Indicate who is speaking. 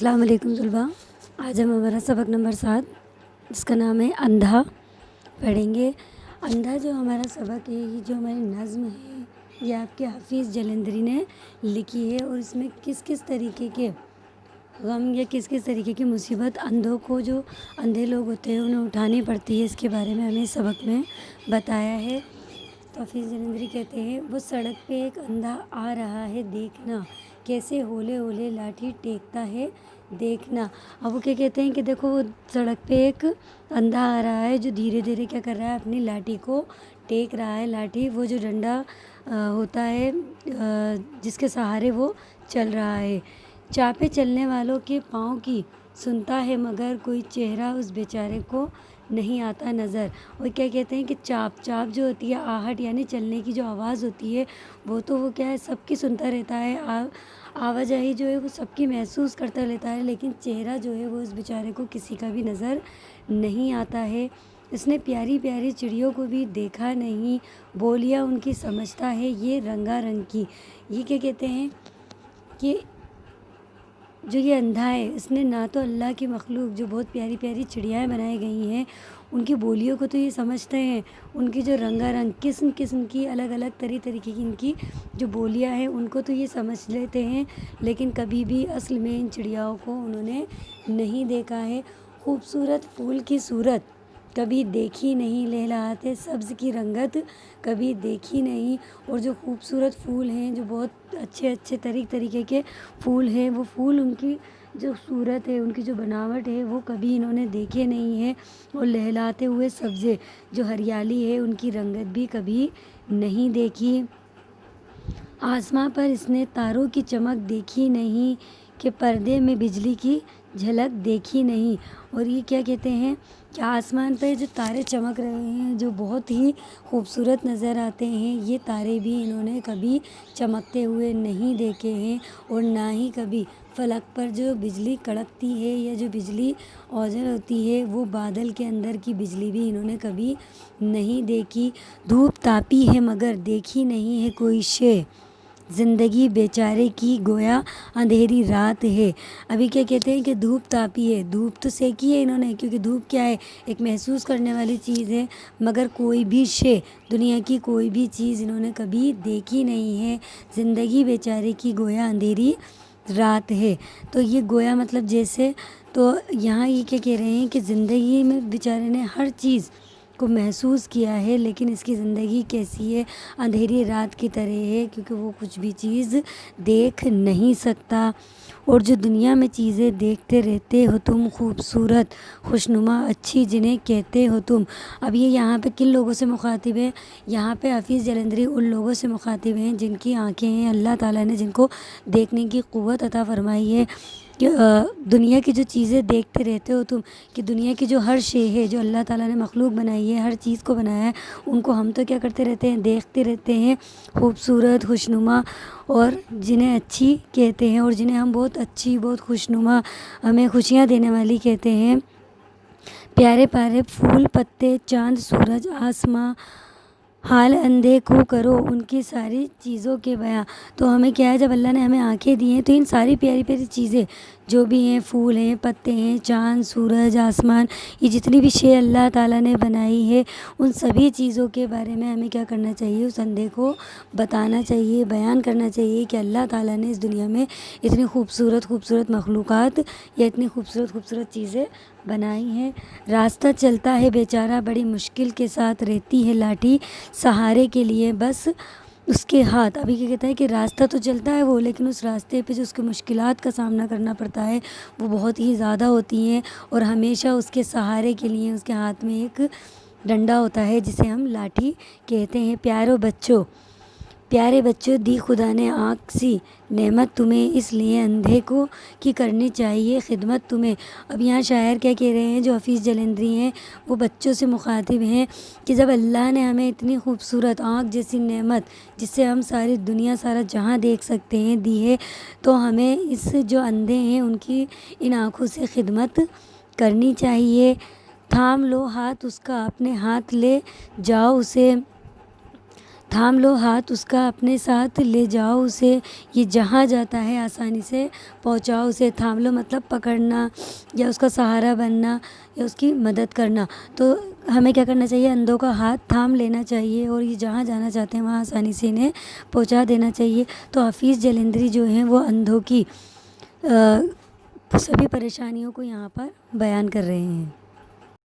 Speaker 1: السلام علیکم طلباء، آج ہم ہمارا سبق نمبر 7 جس کا نام ہے اندھا پڑھیں گے۔ اندھا جو ہمارا سبق ہے، یہ جو ہماری نظم ہے، یہ آپ کے حفیظ جلندری نے لکھی ہے، اور اس میں کس کس طریقے کے غم یا کس کس طریقے کی مصیبت اندھوں کو، جو اندھے لوگ ہوتے ہیں، انہیں اٹھانی پڑتی ہے، اس کے بارے میں ہمیں سبق میں بتایا ہے۔ تو حفیظ جلندری کہتے ہیں، وہ سڑک پہ ایک اندھا آ رہا ہے دیکھنا، کیسے ہولے ہولے لاٹھی ٹیکتا ہے دیکھنا۔ اب وہ کیا کہتے ہیں کہ دیکھو، وہ سڑک پہ ایک اندھا آ رہا ہے جو دھیرے دھیرے کیا کر رہا ہے، اپنی لاٹھی کو ٹیک رہا ہے۔ لاٹھی وہ جو ڈنڈا ہوتا ہے جس کے سہارے وہ چل رہا ہے۔ چاپے چلنے والوں کے پاؤں کی سنتا ہے، مگر کوئی چہرہ اس بیچارے کو نہیں آتا نظر۔ اور کیا کہتے ہیں کہ چاپ جو ہوتی ہے، آہٹ یعنی چلنے کی جو آواز ہوتی ہے، وہ تو وہ کیا ہے، سب کی سنتا رہتا ہے، آواجاہی جو ہے وہ سب کی محسوس کرتا لیتا ہے، لیکن چہرہ جو ہے وہ اس بیچارے کو کسی کا بھی نظر نہیں آتا ہے۔ اس نے پیاری پیاری چڑیوں کو بھی دیکھا نہیں، بولیاں ان کی سمجھتا ہے یہ رنگا رنگ کی۔ یہ کیا کہتے ہیں کہ جو یہ اندھا ہے، اس نے نہ تو اللہ کی مخلوق جو بہت پیاری پیاری چڑیاں بنائی گئی ہیں ان کی بولیوں کو تو یہ سمجھتے ہیں، ان کی جو رنگا رنگ قسم قسم کی الگ الگ طریقے کی ان کی جو بولیاں ہیں ان کو تو یہ سمجھ لیتے ہیں، لیکن کبھی بھی اصل میں ان چڑیاؤں کو انہوں نے نہیں دیکھا ہے۔ خوبصورت پھول کی صورت کبھی دیکھی نہیں، لہلاتے سبز کی رنگت کبھی دیکھی نہیں۔ اور جو خوبصورت پھول ہیں، جو بہت اچھے اچھے طریقے کے پھول ہیں، وہ پھول ان کی جو صورت ہے، ان کی جو بناوٹ ہے، وہ کبھی انہوں نے دیکھے نہیں ہیں۔ اور لہلاتے ہوئے سبزے جو ہریالی ہے، ان کی رنگت بھی کبھی نہیں دیکھی۔ آسماں پر اس نے تاروں کی چمک دیکھی نہیں، کہ پردے میں بجلی کی جھلک دیکھی نہیں۔ اور یہ کیا کہتے ہیں کہ آسمان پہ جو تارے چمک رہے ہیں، جو بہت ہی خوبصورت نظر آتے ہیں، یہ تارے بھی انہوں نے کبھی چمکتے ہوئے نہیں دیکھے ہیں، اور نہ ہی کبھی فلک پر جو بجلی کڑکتی ہے یا جو بجلی اوجل ہوتی ہے، وہ بادل کے اندر کی بجلی بھی انہوں نے کبھی نہیں دیکھی۔ دھوپ تاپی ہے مگر دیکھی نہیں ہے کوئی شے، زندگی بیچارے کی گویا اندھیری رات ہے۔ ابھی کیا کہتے ہیں کہ دھوپ تاپی ہے، دھوپ تو سینکی ہے انہوں نے، کیونکہ دھوپ کیا ہے، ایک محسوس کرنے والی چیز ہے، مگر کوئی بھی شے، دنیا کی کوئی بھی چیز انہوں نے کبھی دیکھی نہیں ہے۔ زندگی بیچارے کی گویا اندھیری رات ہے۔ تو یہ گویا مطلب جیسے، تو یہاں یہ کیا کہہ رہے ہیں کہ زندگی میں بیچارے نے ہر چیز کو محسوس کیا ہے، لیکن اس کی زندگی کیسی ہے، اندھیری رات کی طرح ہے، کیونکہ وہ کچھ بھی چیز دیکھ نہیں سکتا۔ اور جو دنیا میں چیزیں دیکھتے رہتے ہو تم، خوبصورت خوشنما اچھی جنہیں کہتے ہو تم۔ اب یہ یہاں پہ کن لوگوں سے مخاطب ہے؟ یہاں پہ حفیظ جلندری ان لوگوں سے مخاطب ہیں جن کی آنکھیں ہیں، اللہ تعالیٰ نے جن کو دیکھنے کی قوت عطا فرمائی ہے، کہ دنیا کی جو چیزیں دیکھتے رہتے ہو تم، کہ دنیا کی جو ہر شے ہے، جو اللہ تعالیٰ نے مخلوق بنائی ہے، ہر چیز کو بنایا ہے، ان کو ہم تو کیا کرتے رہتے ہیں، دیکھتے رہتے ہیں، خوبصورت خوشنما، اور جنہیں اچھی کہتے ہیں، اور جنہیں ہم بہت اچھی، بہت خوشنما، ہمیں خوشیاں دینے والی کہتے ہیں۔ پیارے پیارے پھول پتے، چاند سورج آسماں، حال اندھے کو کرو ان کی ساری چیزوں کے بیاں۔ تو ہمیں کیا ہے، جب اللہ نے ہمیں آنکھیں دی ہیں، تو ان ساری پیاری پیاری چیزیں جو بھی ہیں، پھول ہیں، پتے ہیں، چاند سورج آسمان، یہ جتنی بھی شے اللہ تعالیٰ نے بنائی ہے، ان سبھی چیزوں کے بارے میں ہمیں کیا کرنا چاہیے، اس اندھے کو بتانا چاہیے، بیان کرنا چاہیے کہ اللہ تعالیٰ نے اس دنیا میں اتنی خوبصورت خوبصورت مخلوقات یا اتنی خوبصورت خوبصورت چیزیں بنائی ہیں۔ راستہ چلتا ہے بیچارہ بڑی مشکل کے ساتھ، رہتی ہے لاٹھی سہارے کے لیے بس اس کے ہاتھ۔ ابھی کیا کہتا ہے کہ راستہ تو چلتا ہے وہ، لیکن اس راستے پہ جو اس کے مشکلات کا سامنا کرنا پڑتا ہے وہ بہت ہی زیادہ ہوتی ہیں، اور ہمیشہ اس کے سہارے کے لیے اس کے ہاتھ میں ایک ڈنڈا ہوتا ہے جسے ہم لاٹھی کہتے ہیں۔ پیارے بچوں دی خدا نے آنکھ سی نعمت تمہیں، اس لیے اندھے کو کی کرنی چاہیے خدمت تمہیں۔ اب یہاں شاعر کیا کہہ رہے ہیں، جو حفیظ جلندری ہیں، وہ بچوں سے مخاطب ہیں کہ جب اللہ نے ہمیں اتنی خوبصورت آنکھ جیسی نعمت، جس سے ہم ساری دنیا سارا جہاں دیکھ سکتے ہیں، دی ہے، تو ہمیں اس جو اندھے ہیں ان کی ان آنکھوں سے خدمت کرنی چاہیے۔ تھام لو ہاتھ اس کا، اپنے ہاتھ لے جاؤ اسے، تھام لو ہاتھ اس کا، اپنے ساتھ لے جاؤ اسے، یہ جہاں جاتا ہے آسانی سے پہنچاؤ اسے۔ تھام لو مطلب پکڑنا یا اس کا سہارا بننا یا اس کی مدد کرنا۔ تو ہمیں کیا کرنا چاہیے، اندھوں کا ہاتھ تھام لینا چاہیے اور یہ جہاں جانا چاہتے ہیں وہاں آسانی سے انہیں پہنچا دینا چاہیے۔ تو حفیظ جلندری جو ہیں وہ اندھوں کی سبھی پریشانیوں کو یہاں پر بیان کر رہے ہیں۔